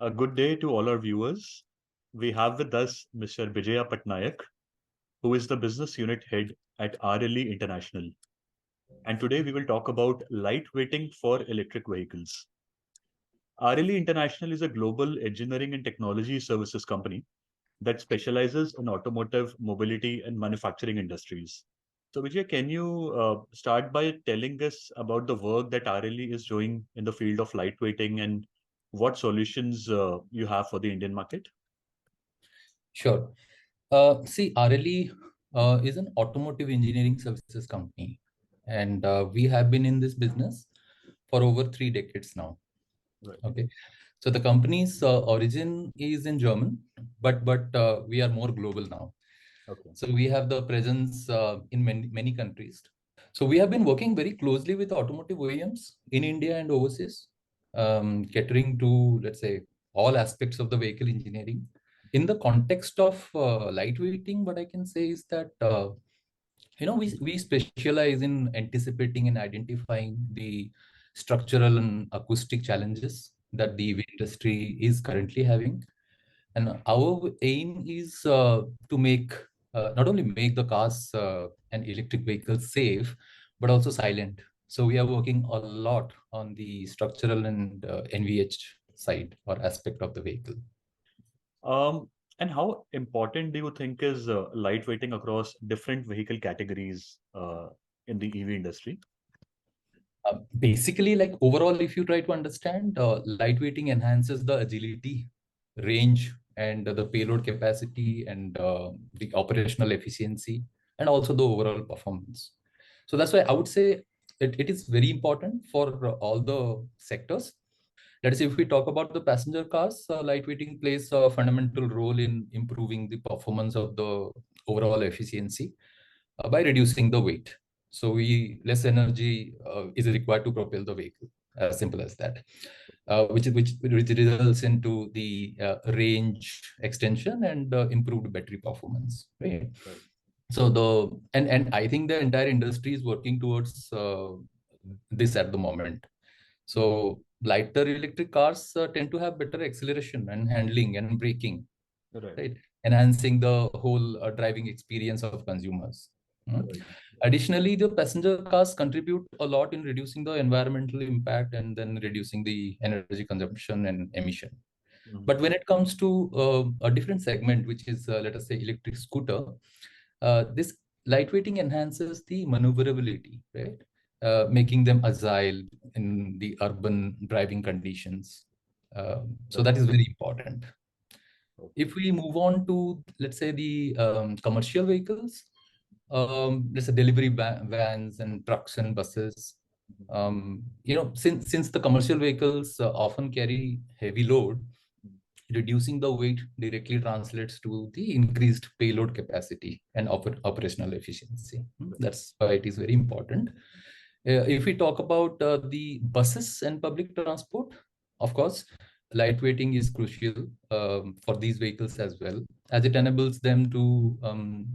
A good day to all our viewers. We have with us Mr. Bijaya Patnaik, who is the business unit head at RLE International. And today we will talk about lightweighting for electric vehicles. RLE International is a global engineering and technology services company that specializes in automotive, mobility, and manufacturing industries. So, Vijay, can you start by telling us about the work that RLE is doing in the field of lightweighting and what solutions you have for the Indian market? Sure. See, RLE is an automotive engineering services company, and we have been in this business for over 3 decades now. Right. Okay, so the company's origin is in German, but we are more global now. Okay. So we have the presence in many countries. So we have been working very closely with automotive OEMs in India and overseas, catering to, let's say, all aspects of the vehicle engineering. In the context of lightweighting, what I can say is that we specialize in anticipating and identifying the structural and acoustic challenges that the EV industry is currently having, and our aim is to make not only make the cars and electric vehicles safe, but also silent. So we are working a lot on the structural and NVH side or aspect of the vehicle. Um, and how important do you think is lightweighting across different vehicle categories in the EV industry? Basically, like overall, if you try to understand, lightweighting enhances the agility, range, and the payload capacity, and the operational efficiency, and also the overall performance. So that's why I would say it is very important for all the sectors. That is, if we talk about the passenger cars, lightweighting plays a fundamental role in improving the performance of the overall efficiency by reducing the weight. So we less energy is required to propel the vehicle. As simple as that, which results into the range extension and improved battery performance. Right. Right. So and I think the entire industry is working towards this at the moment. Mhm. So lighter electric cars tend to have better acceleration and handling and braking, Right. right? Enhancing the whole driving experience of consumers. Mm. Right. Additionally, the passenger cars contribute a lot in reducing the environmental impact and then reducing the energy consumption and emission. Mhm. But when it comes to a different segment, which is, let us say, electric scooter, this lightweighting enhances the maneuverability, right? Making them agile in the urban driving conditions. So Right. that is very important. Okay. If we move on to, let's say, the commercial vehicles, let's say delivery vans and trucks and buses, Mhm. since the commercial vehicles often carry heavy load, Mhm. reducing the weight directly translates to the increased payload capacity and operational efficiency. Right. That's why it is very important. If we talk about the buses and public transport, of course, lightweighting is crucial for these vehicles as well, as it enables them to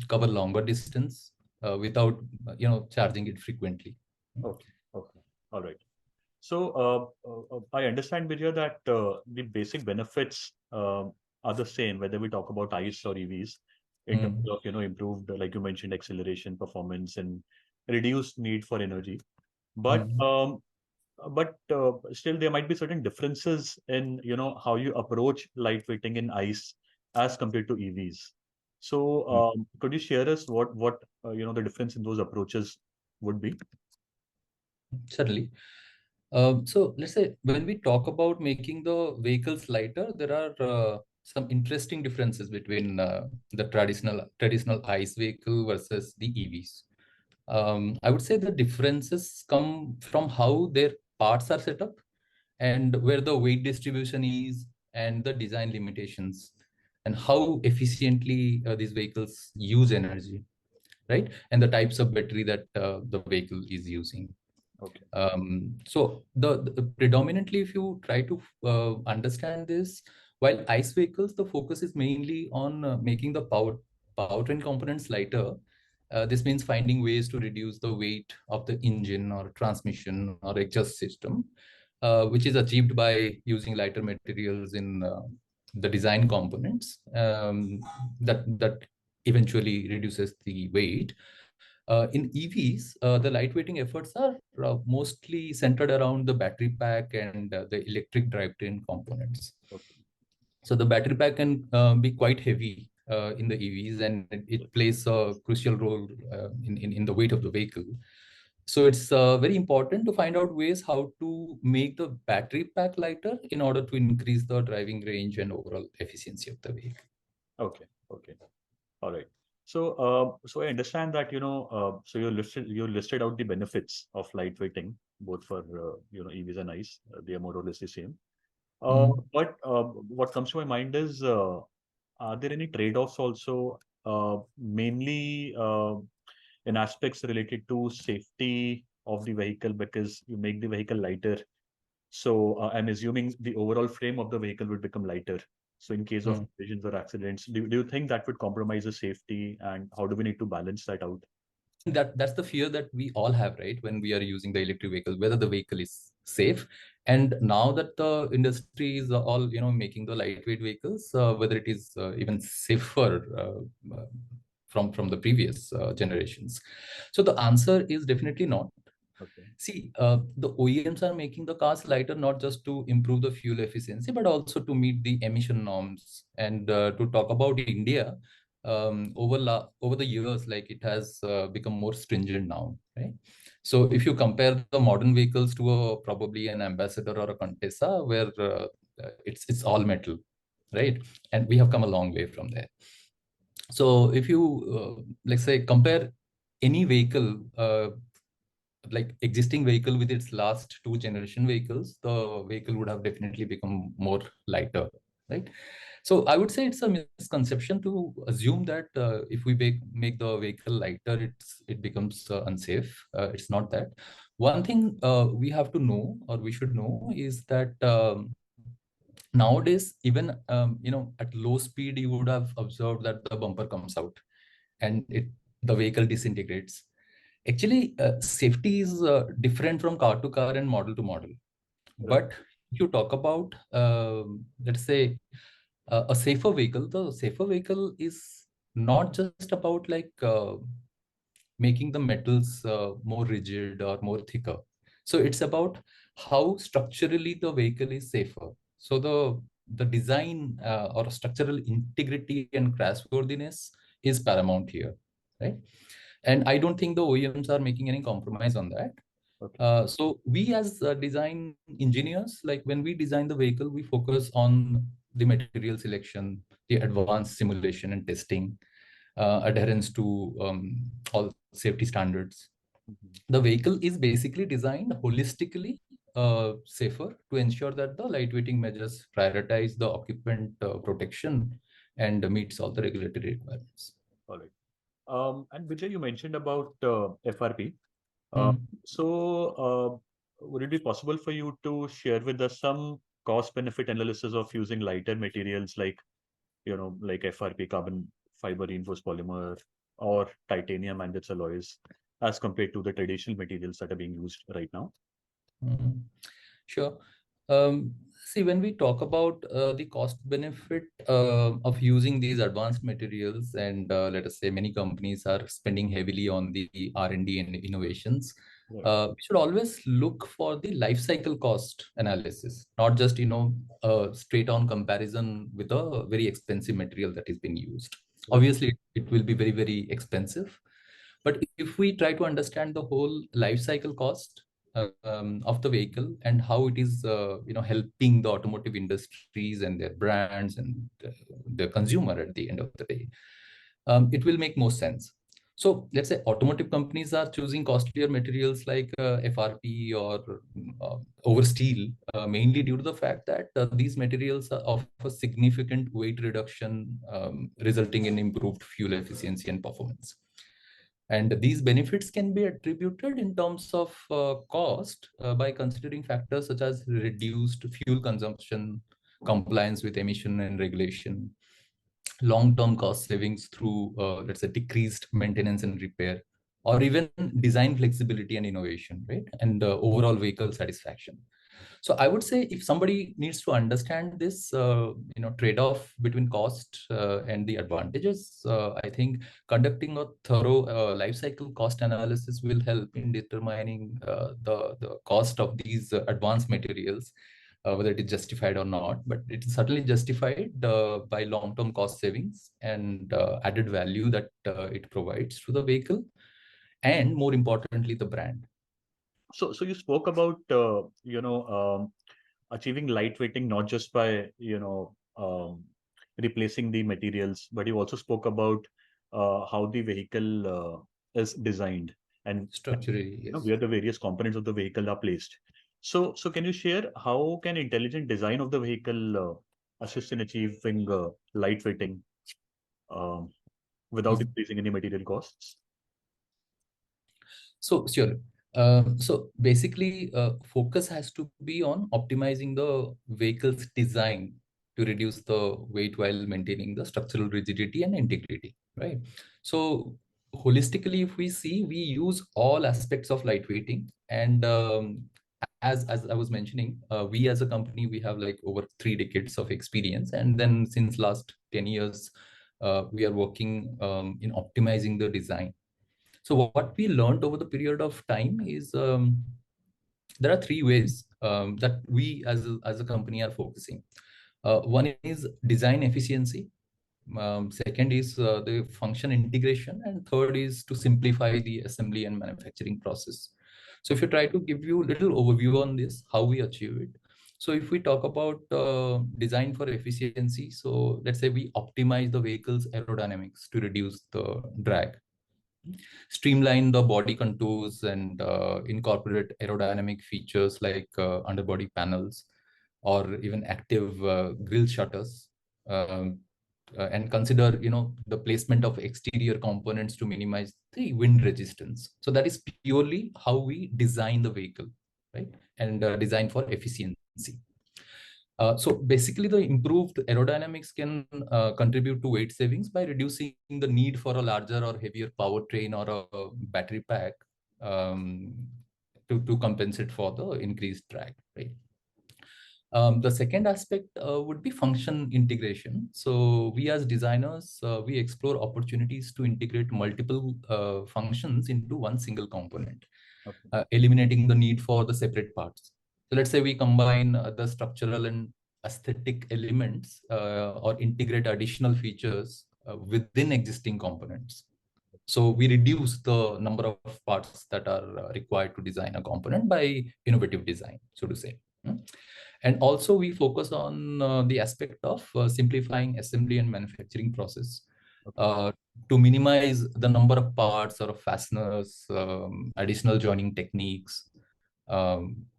cover longer distance without, charging it frequently. Okay. Okay. All right. So I understand, Vijay, that the basic benefits are the same whether we talk about ICE or EVs in terms Mm. of improved, like you mentioned, acceleration, performance, and reduced need for energy. But Mm. still, there might be certain differences in how you approach lightweighting in ICE as compared to EVs. So Mm. could you share us what the difference in those approaches would be? Certainly. So let's say when we talk about making the vehicles lighter, there are some interesting differences between the traditional ICE vehicle versus the EVs. I would say the differences come from how their parts are set up and where the weight distribution is and the design limitations and how efficiently these vehicles use energy, right? And the types of battery that the vehicle is using. Okay. So the predominantly, if you try to understand this, while ICE vehicles, the focus is mainly on making the powertrain components lighter. This means finding ways to reduce the weight of the engine or transmission or exhaust system, which is achieved by using lighter materials in the design components, that eventually reduces the weight. In EVs, the lightweighting efforts are mostly centered around the battery pack and the electric drivetrain components. Okay. So the battery pack can be quite heavy in the EVs, and it plays a crucial role in the weight of the vehicle. So it's very important to find out ways how to make the battery pack lighter in order to increase the driving range and overall efficiency of the vehicle. Okay. Okay. All right. So, so I understand that, so you listed out the benefits of lightweighting, both for EVs and ICE. They are more or less the same. Mm. But what comes to my mind is, are there any trade-offs also, mainly in aspects related to safety of the vehicle, because you make the vehicle lighter. So I'm assuming the overall frame of the vehicle would become lighter. So in case of Mm. collisions or accidents, do you think that would compromise the safety, and how do we need to balance that out? That's the fear that we all have, right, when we are using the electric vehicle, whether the vehicle is safe. And now that the industry is all making the lightweight vehicles, whether it is even safer from the previous generations. So the answer is definitely not. Okay. See, the OEMs are making the cars lighter not just to improve the fuel efficiency, but also to meet the emission norms. And to talk about India, over the years, like it has become more stringent now, right? So if you compare the modern vehicles to probably an Ambassador or a Contessa, where it's all metal, right? And we have come a long way from there. So if you let's say compare any vehicle, like existing vehicle with its last two generation vehicles, the vehicle would have definitely become more lighter, right? So I would say it's a misconception to assume that if we make the vehicle lighter, it becomes unsafe. It's not that. One thing we have to know, or we should know, is that nowadays, even at low speed, you would have observed that the bumper comes out and the vehicle disintegrates. Actually, safety is different from car to car and model to model. Right. But if you talk about, let's say, a safer vehicle, the safer vehicle is not just about like making the metals more rigid or more thicker. So it's about how structurally the vehicle is safer. So the design or structural integrity and crashworthiness is paramount here, right? And I don't think the OEMs are making any compromise on that. Okay. So we as design engineers, like when we design the vehicle, we focus on the material selection, the advanced simulation and testing, adherence to all safety standards. Mhm. The vehicle is basically designed holistically safer to ensure that the lightweighting measures prioritize the occupant protection and meets all the regulatory requirements. All right. And Vijay, you mentioned about FRP. Uh, Hmm. would it be possible for you to share with us some cost benefit analysis of using lighter materials like FRP, carbon fiber reinforced polymer, or titanium and its alloys, as compared to the traditional materials that are being used right now? Mhm. Sure. Um, See, when we talk about the cost benefit of using these advanced materials, and let us say many companies are spending heavily on the R&D and innovations, Right. we should always look for the life cycle cost analysis, not just a straight on comparison with a very expensive material that is being used. Right. Obviously, it will be very, very expensive. But if we try to understand the whole life cycle cost of the vehicle and how it is, helping the automotive industries and their brands and the consumer at the end of the day, it will make more sense. So let's say automotive companies are choosing costlier materials like FRP or over steel, mainly due to the fact that these materials offer significant weight reduction, resulting in improved fuel efficiency and performance. And these benefits can be attributed in terms of cost by considering factors such as reduced fuel consumption, compliance with emission and regulation, long-term cost savings through, let's say, decreased maintenance and repair, or even design flexibility and innovation, right? And overall vehicle satisfaction. So I would say if somebody needs to understand this, trade-off between cost and the advantages, I think conducting a thorough life cycle cost analysis will help in determining the cost of these advanced materials, whether it is justified or not. But it is certainly justified by long-term cost savings and added value that it provides to the vehicle, and more importantly, the brand. So you spoke about achieving lightweighting not just by replacing the materials, but you also spoke about how the vehicle is designed and Structurally, where yes. the various components of the vehicle are placed. So can you share how can intelligent design of the vehicle assist in achieving lightweighting um, without Mhm. increasing any material costs? So sure. So basically, focus has to be on optimizing the vehicle's design to reduce the weight while maintaining the structural rigidity and integrity, right? So holistically, if we see, we use all aspects of lightweighting, and as I was mentioning, we as a company, we have like over 3 decades of experience, and then since last 10 years, we are working in optimizing the design. So what we learned over the period of time is there are 3 ways that we as a company are focusing. One is design efficiency. Second is the function integration, and third is to simplify the assembly and manufacturing process. So if you try to give you a little overview on this, how we achieve it. So if we talk about design for efficiency, so let's say we optimize the vehicle's aerodynamics to reduce the drag, streamline the body contours, and incorporate aerodynamic features like underbody panels or even active grille shutters, um, and consider the placement of exterior components to minimize the wind resistance. So that is purely how we design the vehicle, right? And design for efficiency. So basically, the improved aerodynamics can contribute to weight savings by reducing the need for a larger or heavier powertrain or a battery pack, um, to compensate for the increased drag, right? The second aspect would be function integration. So we as designers, we explore opportunities to integrate multiple functions into one single component, Okay. eliminating the need for the separate parts. So let's say we combine the structural and aesthetic elements, or integrate additional features within existing components. So we reduce the number of parts that are required to design a component by innovative design, so to say. And also we focus on the aspect of simplifying assembly and manufacturing process, Okay. uh, to minimize the number of parts or fasteners, additional joining techniques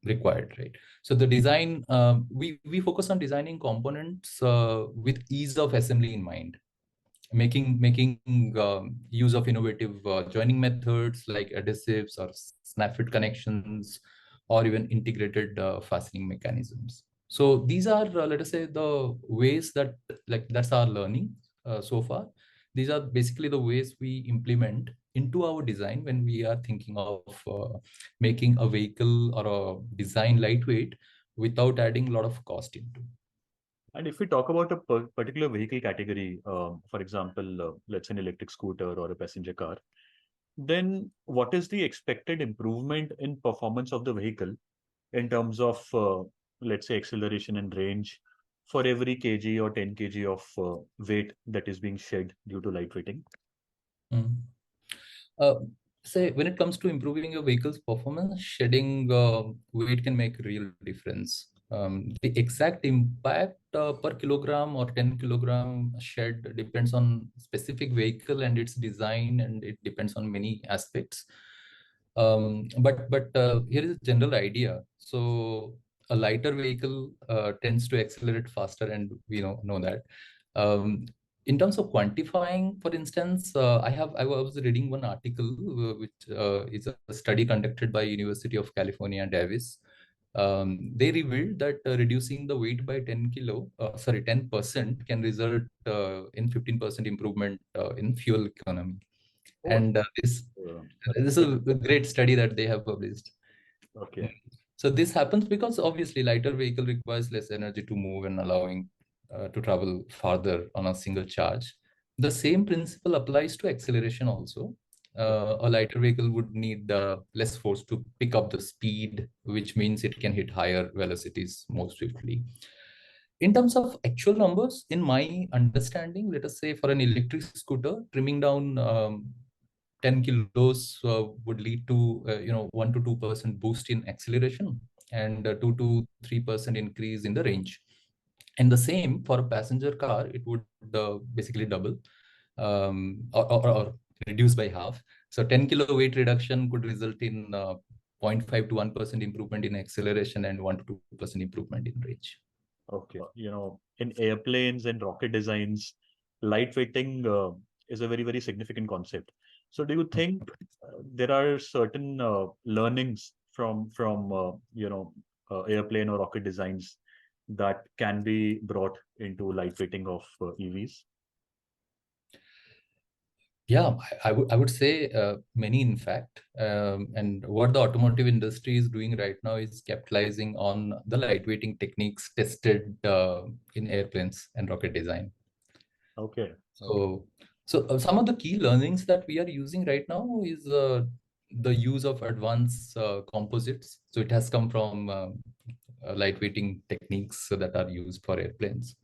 required, right? So the design, we focus on designing components with ease of assembly in mind, making use of innovative joining methods like adhesives or snap fit connections, or even integrated fastening mechanisms. So these are, let us say, the ways that, like, that's our learning so far. These are basically the ways we implement into our design when we are thinking of making a vehicle or a design lightweight without adding a lot of cost into. And if we talk about a particular vehicle category, for example, let's say an electric scooter or a passenger car, then what is the expected improvement in performance of the vehicle in terms of, let's say, acceleration and range for every kg or 10 kg of weight that is being shed due to lightweighting? Mm. Uh, Say when it comes to improving your vehicle's performance, shedding weight can make a real difference. The exact impact per kilogram or 10 kilogram shed depends on specific vehicle and its design, and it depends on many aspects. But here is a general idea. So a lighter vehicle tends to accelerate faster, and we know that. Um, in terms of quantifying, for instance, I was reading one article which is a study conducted by University of California, Davis. They revealed that reducing the weight by 10% can result in 15% improvement in fuel economy. Oh, And uh, this is a great study that they have published. okay. So this happens because obviously lighter vehicle requires less energy to move and allowing to travel farther on a single charge. The same principle applies to acceleration also. A lighter vehicle would need less force to pick up the speed, which means it can hit higher velocities more swiftly. In terms of actual numbers, in my understanding, let us say for an electric scooter, trimming down 10 kilos would lead to 1 to 2% boost in acceleration and 2 to 3% increase in the range. And the same for a passenger car, it would basically double or reduce by half. So 10 kilo weight reduction could result in 0.5 to 1% improvement in acceleration and 1 to 2% improvement in range. Okay. In airplanes and rocket designs, lightweighting is a very, very significant concept. So, do you think there are certain learnings from airplane or rocket designs that can be brought into lightweighting of EVs? Yeah, I would say many, in fact. And what the automotive industry is doing right now is capitalizing on the lightweighting techniques tested in airplanes and rocket design. Okay. Okay. So some of the key learnings that we are using right now is the use of advanced composites. So it has come from lightweighting techniques that are used for airplanes.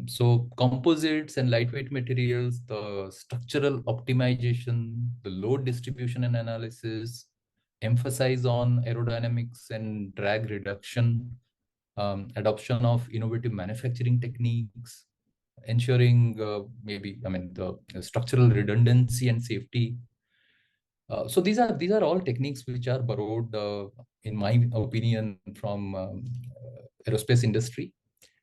So composites and lightweight materials, the structural optimization, the load distribution and analysis, emphasize on aerodynamics and drag reduction, adoption of innovative manufacturing techniques, ensuring maybe, I mean, the structural redundancy and safety. So these are all techniques which are borrowed, in my opinion, from aerospace industry.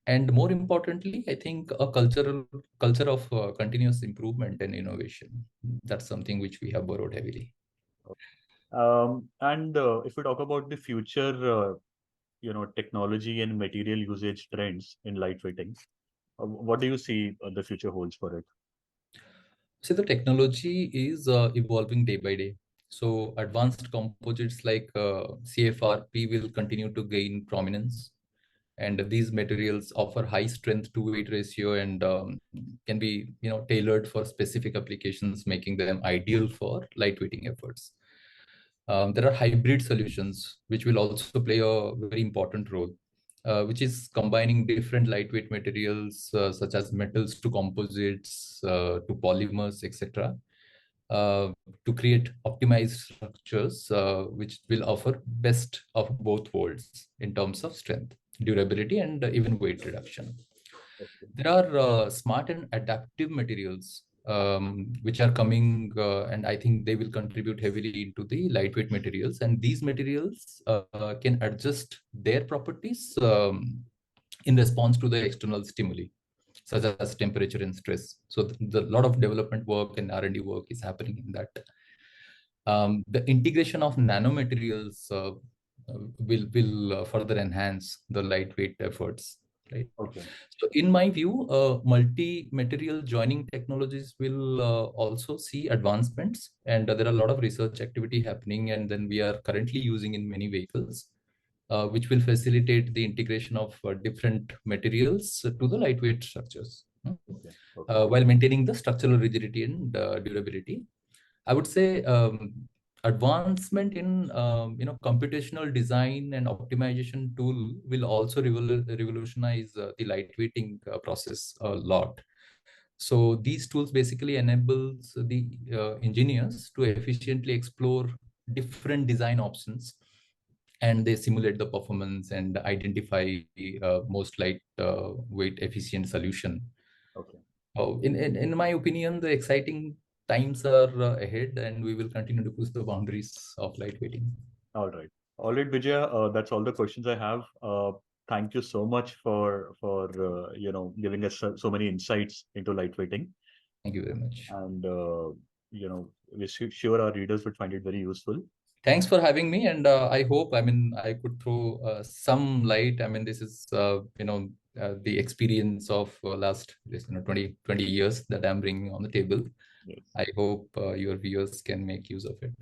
And more importantly, I think a culture of continuous improvement and innovation. That's something which we have borrowed heavily. And if we talk about the future, technology and material usage trends in lightweighting, what do you see the future holds for it? So the technology is evolving day by day. So advanced composites like CFRP will continue to gain prominence, and these materials offer high strength to weight ratio and can be tailored for specific applications, making them ideal for lightweighting efforts. There are hybrid solutions which will also play a very important role, which is combining different lightweight materials such as metals to composites to polymers, etc., uh, to create optimized structures which will offer best of both worlds in terms of strength, durability, and even weight reduction. Okay. There are smart and adaptive materials which are coming, and I think they will contribute heavily into the lightweight materials. And these materials can adjust their properties in response to the external stimuli, such as temperature and stress. So the lot of development work and R&D work is happening in that. The integration of nanomaterials will further enhance the lightweight efforts, right? Okay. So in my view, multi-material joining technologies will also see advancements, and there are a lot of research activity happening, and then we are currently using in many vehicles, which will facilitate the integration of different materials to the lightweight structures, Okay. Okay. while maintaining the structural rigidity and durability. I would say advancement in computational design and optimization tool will also revolutionize the lightweighting process a lot. So these tools basically enables the engineers to efficiently explore different design options, and they simulate the performance and identify the most light weight efficient solution. Okay. In my opinion, the exciting times are ahead, and we will continue to push the boundaries of lightweighting. All right. All right, Vijaya. That's all the questions I have. Thank you so much for giving us so many insights into lightweighting, Thank you very much. and we're sure our readers would find it very useful. Thanks for having me, and I hope, I mean, I could throw some light. I mean, this is the experience of last 20 years that I'm bringing on the table. Yes. I hope your viewers can make use of it.